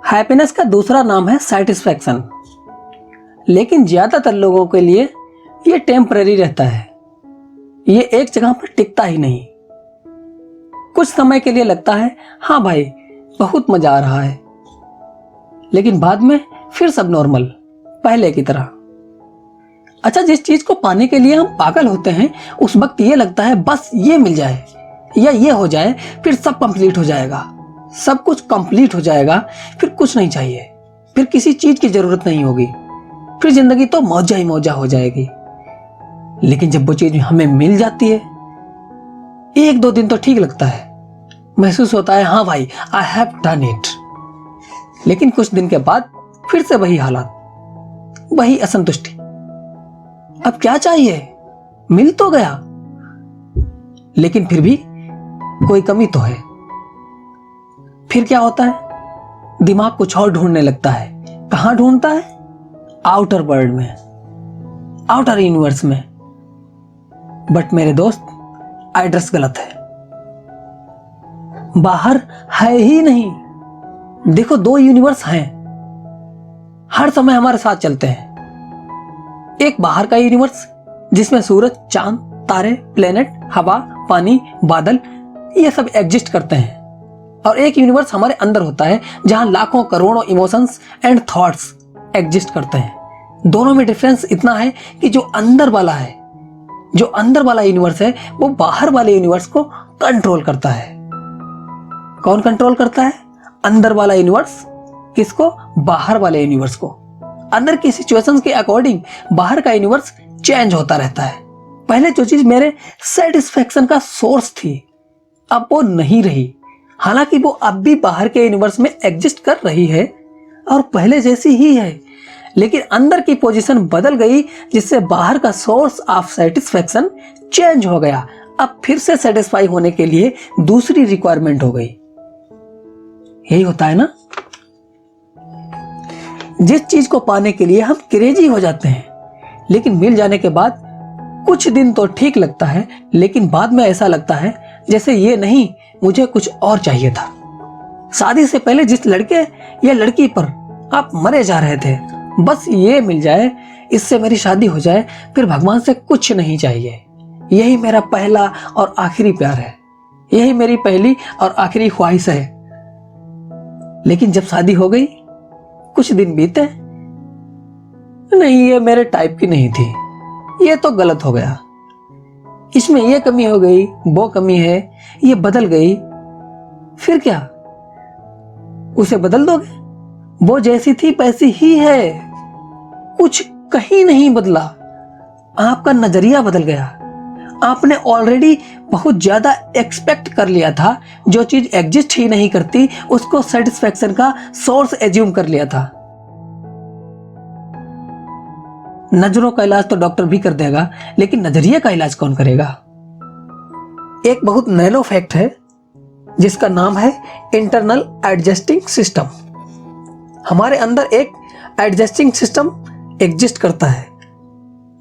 Happiness का दूसरा नाम है सेटिस्फैक्शन, लेकिन ज्यादातर लोगों के लिए ये टेम्पररी रहता है। ये एक जगह पर टिकता ही नहीं। कुछ समय के लिए लगता है हाँ भाई बहुत मजा आ रहा है, लेकिन बाद में फिर सब नॉर्मल पहले की तरह। अच्छा, जिस चीज को पाने के लिए हम पागल होते हैं उस वक्त ये लगता है बस ये मिल जाए या ये हो जाए फिर सब कंप्लीट हो जाएगा, सब कुछ कंप्लीट हो जाएगा, फिर कुछ नहीं चाहिए, फिर किसी चीज की जरूरत नहीं होगी, फिर जिंदगी तो मौजा ही मौजा हो जाएगी। लेकिन जब वो चीज हमें मिल जाती है, एक दो दिन तो ठीक लगता है, महसूस होता है हाँ भाई आई हैव डन इट। लेकिन कुछ दिन के बाद फिर से वही हालात, वही असंतुष्टि। अब क्या चाहिए, मिल तो गया, लेकिन फिर भी कोई कमी तो है। फिर क्या होता है, दिमाग कुछ और ढूंढने लगता है। कहां ढूंढता है? आउटर वर्ल्ड में, आउटर यूनिवर्स में। बट मेरे दोस्त, एड्रेस गलत है। बाहर है ही नहीं। देखो, दो यूनिवर्स हैं, हर समय हमारे साथ चलते हैं। एक बाहर का यूनिवर्स जिसमें सूरज, चांद, तारे, प्लेनेट, हवा, पानी, बादल ये सब एग्जिस्ट करते हैं, और एक यूनिवर्स हमारे अंदर होता है जहां लाखों करोड़ों इमोशंस एंड थॉट्स एग्जिस्ट करते हैं। दोनों में डिफरेंस इतना है कि जो अंदर वाला है, जो अंदर वाला यूनिवर्स है, वो बाहर वाले यूनिवर्स को कंट्रोल करता है। कौन कंट्रोल करता है? अंदर वाला यूनिवर्स। किसको? बाहर वाले यूनिवर्स को। अंदर की सिचुएशंस के अकॉर्डिंग बाहर का यूनिवर्स चेंज होता रहता है। पहले जो चीज मेरे सेटिस्फैक्शन का सोर्स थी, अब वो नहीं रही। हालांकि वो अब भी बाहर के यूनिवर्स में एग्जिस्ट कर रही है और पहले जैसी ही है, लेकिन अंदर की पोजीशन बदल गई, जिससे बाहर का सोर्स ऑफ सेटिस्फैक्शन चेंज हो गया। अब फिर से सेटिस्फाई होने के लिए दूसरी रिक्वायरमेंट हो गई। यही होता है ना, जिस चीज को पाने के लिए हम क्रेजी हो जाते हैं, लेकिन मिल जाने के बाद कुछ दिन तो ठीक लगता है, लेकिन बाद में ऐसा लगता है जैसे ये नहीं, मुझे कुछ और चाहिए था। शादी से पहले जिस लड़के या लड़की पर आप मरे जा रहे थे, बस ये मिल जाए, इससे मेरी शादी हो जाए, फिर भगवान से कुछ नहीं चाहिए। यही मेरा पहला और आखिरी प्यार है, यही मेरी पहली और आखिरी ख्वाहिश है। लेकिन जब शादी हो गई, कुछ दिन बीते, नहीं ये मेरे टाइप की नहीं थी, ये तो गलत हो गया, इसमें ये कमी हो गई, वो कमी है, ये बदल गई। फिर क्या, उसे बदल दोगे? वो जैसी थी वैसी ही है, कुछ कहीं नहीं बदला। आपका नजरिया बदल गया। आपने ऑलरेडी बहुत ज्यादा एक्सपेक्ट कर लिया था, जो चीज एग्जिस्ट ही नहीं करती उसको सेटिस्फैक्शन का सोर्स एज्यूम कर लिया था। नजरों का इलाज तो डॉक्टर भी कर देगा, लेकिन नजरिए का इलाज कौन करेगा? एक बहुत नैरो फैक्ट है जिसका नाम है इंटरनल एडजस्टिंग सिस्टम। हमारे अंदर एक एडजस्टिंग सिस्टम एग्जिस्ट करता है।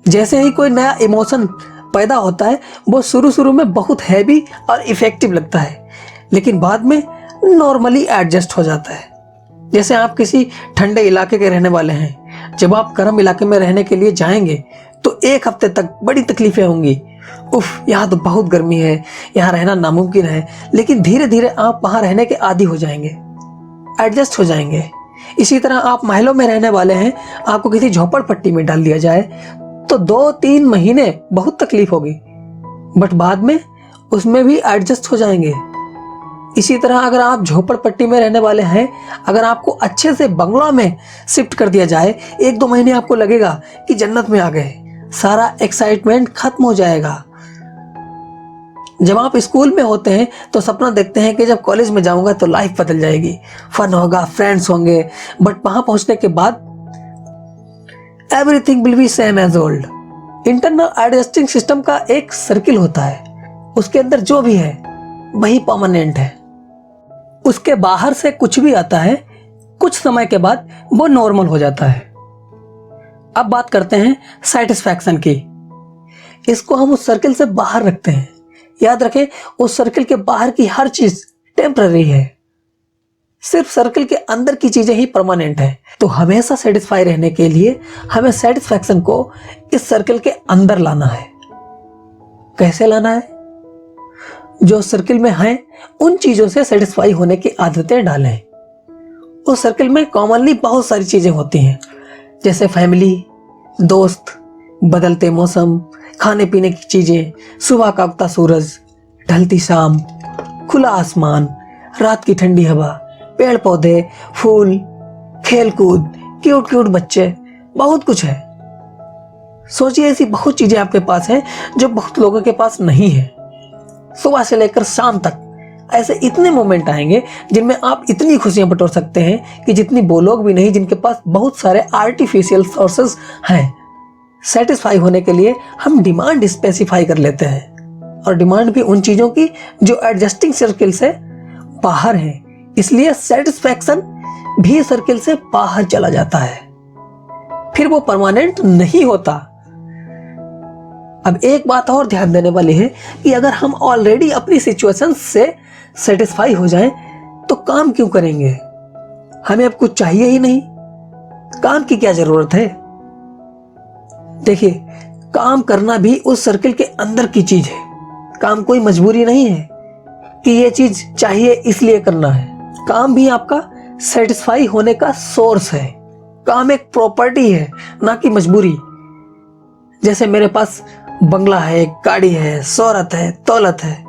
जैसे ही कोई नया इमोशन पैदा होता है, वो शुरू शुरू में बहुत हैवी और इफेक्टिव लगता है, लेकिन बाद में नॉर्मली एडजस्ट हो जाता है। जैसे आप किसी ठंडे इलाके के रहने वाले हैं, जब आप गर्म इलाके में रहने के लिए जाएंगे तो एक हफ्ते तक बड़ी तकलीफें होंगी। उफ, यहाँ तो बहुत गर्मी है, यहाँ रहना नामुमकिन है। लेकिन धीरे धीरे आप वहाँ रहने के आदी हो जाएंगे, एडजस्ट हो जाएंगे। इसी तरह आप महलों में रहने वाले हैं, आपको किसी झोपड़पट्टी में डाल दिया जाए तो 2-3 महीने बहुत तकलीफ होगी, बट बाद में उसमें भी एडजस्ट हो जाएंगे। इसी तरह अगर आप झोपड़पट्टी में रहने वाले हैं, अगर आपको अच्छे से बंगला में शिफ्ट कर दिया जाए, 1-2 महीने आपको लगेगा कि जन्नत में आ गए, सारा एक्साइटमेंट खत्म हो जाएगा। जब आप स्कूल में होते हैं तो सपना देखते हैं कि जब कॉलेज में जाऊंगा तो लाइफ बदल जाएगी, फन होगा, फ्रेंड्स होंगे, बट वहां पहुंचने के बाद everything will be same as old. Internal adjusting system का एक सर्किल होता है, उसके अंदर जो भी है वही परमानेंट है। उसके बाहर से कुछ भी आता है, कुछ समय के बाद वो नॉर्मल हो जाता है। अब बात करते हैं सेटिस्फैक्शन की। इसको हम उस सर्किल से बाहर रखते हैं। याद रखें, उस सर्किल के बाहर की हर चीज टेम्पररी है। सिर्फ सर्कल के अंदर की चीजें ही परमानेंट है। तो हमेशा सेटिस्फाई रहने के लिए हमें सेटिस्फैक्शन को इस सर्कल के अंदर लाना है। कैसे लाना है? जो सर्कल में है उन चीजों से सेटिस्फाई होने की आदतें डालें। उस सर्कल में कॉमनली बहुत सारी चीजें होती हैं, जैसे फैमिली, दोस्त, बदलते मौसम, खाने पीने की चीजें, सुबह का उगता सूरज, ढलती शाम, खुला आसमान, रात की ठंडी हवा, पेड़ पौधे, फूल, खेल कूद, क्यूट क्यूट बच्चे, बहुत कुछ है। सोचिए ऐसी बहुत चीजें आपके पास हैं जो बहुत लोगों के पास नहीं है। सुबह से लेकर शाम तक ऐसे इतने मोमेंट आएंगे जिनमें आप इतनी खुशियां बटोर सकते हैं कि जितनी वो लोग भी नहीं जिनके पास बहुत सारे आर्टिफिशियल सोर्सेस हैं। सेटिस्फाई होने के लिए हम डिमांड स्पेसिफाई कर लेते हैं, और डिमांड भी उन चीजों की जो एडजस्टिंग सर्किल से बाहर है। इसलिए सेटिस्फैक्शन भी सर्किल से बाहर चला जाता है, फिर वो परमानेंट नहीं होता। अब एक बात और ध्यान देने वाली है कि अगर हम ऑलरेडी अपनी सिचुएशन से सेटिस्फाई हो जाएं तो काम क्यों करेंगे? हमें अब कुछ चाहिए ही नहीं, काम की क्या जरूरत है? देखिए, काम करना भी उस सर्किल के अंदर की चीज है। काम कोई मजबूरी नहीं है कि ये चीज चाहिए इसलिए करना है। काम भी आपका सेटिस्फाई होने का सोर्स है। काम एक प्रॉपर्टी है, ना कि मजबूरी। जैसे मेरे पास बंगला है, गाड़ी है, शोहरत है, दौलत है।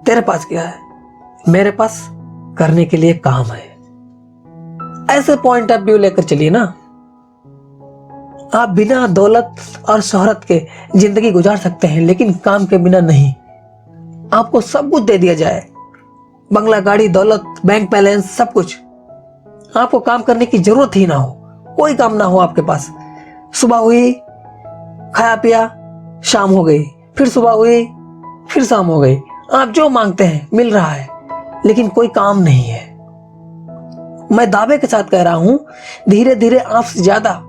तेरे पास क्या है? मेरे पास करने के लिए काम है। ऐसे पॉइंट ऑफ व्यू लेकर चलिए ना। आप बिना दौलत और शोहरत के जिंदगी गुजार सकते हैं, लेकिन काम के बिना नहीं। आपको सब कुछ दे दिया जाए, बंगला, गाड़ी, दौलत, बैंक बैलेंस, सब कुछ, आपको काम करने की जरूरत ही ना हो, कोई काम ना हो आपके पास। सुबह हुई, खाया पिया, शाम हो गई, फिर सुबह हुई, फिर शाम हो गई, आप जो मांगते हैं मिल रहा है, लेकिन कोई काम नहीं है। मैं दावे के साथ कह रहा हूं, धीरे धीरे आपसे ज्यादा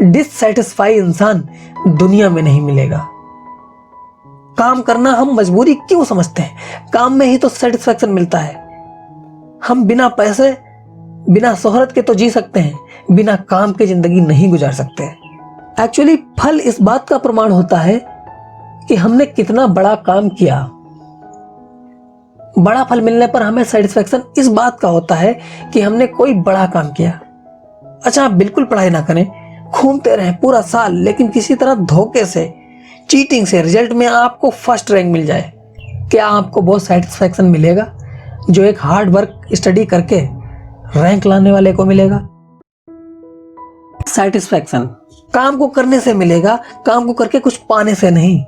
डिससेटिस्फाई इंसान दुनिया में नहीं मिलेगा। काम करना हम मजबूरी क्यों समझते हैं? काम में ही तो सेटिस्फैक्शन मिलता है। हम बिना पैसे, बिना शोहरत के तो जी सकते हैं, बिना काम के जिंदगी नहीं गुजार सकते। एक्चुअली फल इस बात का प्रमाण होता है कि हमने कितना बड़ा काम किया। बड़ा फल मिलने पर हमें सेटिस्फैक्शन इस बात का होता है कि हमने कोई बड़ा काम किया। अच्छा, आप बिल्कुल पढ़ाई ना करें, घूमते रहें पूरा साल, लेकिन किसी तरह धोखे से, चीटिंग से रिजल्ट में आपको फर्स्ट रैंक मिल जाए, क्या आपको बहुत सेटिस्फैक्शन मिलेगा जो एक हार्ड वर्क स्टडी करके रैंक लाने वाले को मिलेगा? सेटिस्फैक्शन काम को करने से मिलेगा, काम को करके कुछ पाने से नहीं।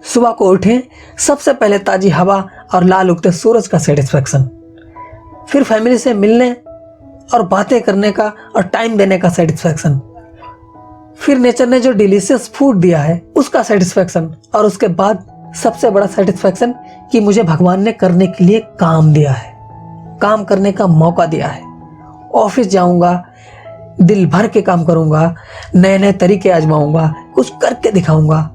सुबह को उठें, सबसे पहले ताजी हवा और लाल उगते सूरज का सेटिस्फैक्शन, फिर फैमिली से मिलने और बातें करने का और टाइम देने का सेटिस्फैक्शन, फिर नेचर ने जो डिलीशियस फूड दिया है उसका सेटिस्फैक्शन, और उसके बाद सबसे बड़ा सेटिस्फैक्शन कि मुझे भगवान ने करने के लिए काम दिया है, काम करने का मौका दिया है। ऑफिस जाऊंगा, दिल भर के काम करूंगा, नए नए तरीके आजमाऊंगा, कुछ करके दिखाऊंगा,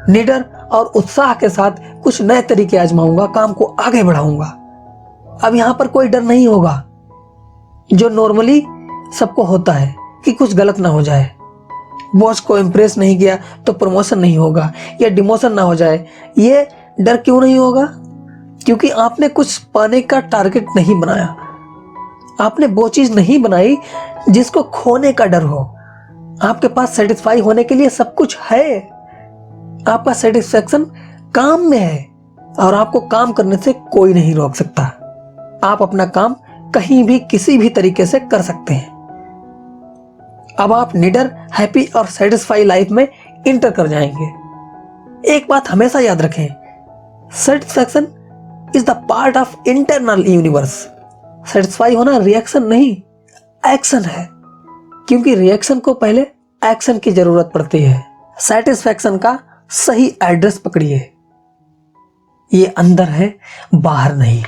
निडर और उत्साह के साथ कुछ नए तरीके आजमाऊंगा, काम को आगे बढ़ाऊंगा। अब यहां पर कोई डर नहीं होगा जो नॉर्मली सबको होता है कि कुछ गलत ना हो जाए, बॉस को इम्प्रेस नहीं किया तो प्रमोशन नहीं होगा या डिमोशन ना हो जाए। ये डर क्यों नहीं होगा? क्योंकि आपने कुछ पाने का टारगेट नहीं बनाया, आपने वो चीज नहीं बनाई जिसको खोने का डर हो। आपके पास सेटिस्फाई होने के लिए सब कुछ है। आपका सेटिस्फैक्शन काम में है, और आपको काम करने से कोई नहीं रोक सकता। आप अपना काम कहीं भी किसी भी तरीके से कर सकते हैं। अब आप निडर, हैप्पी और सेटिस्फाई लाइफ में इंटर कर जाएंगे। एक बात हमेशा याद रखें, satisfaction is the part of internal universe. Satisfy होना रिएक्शन नहीं, एक्शन है, क्योंकि रिएक्शन को पहले एक्शन की जरूरत पड़ती है। सेटिस्फैक्शन का सही एड्रेस पकड़िए, ये अंदर है, बाहर नहीं।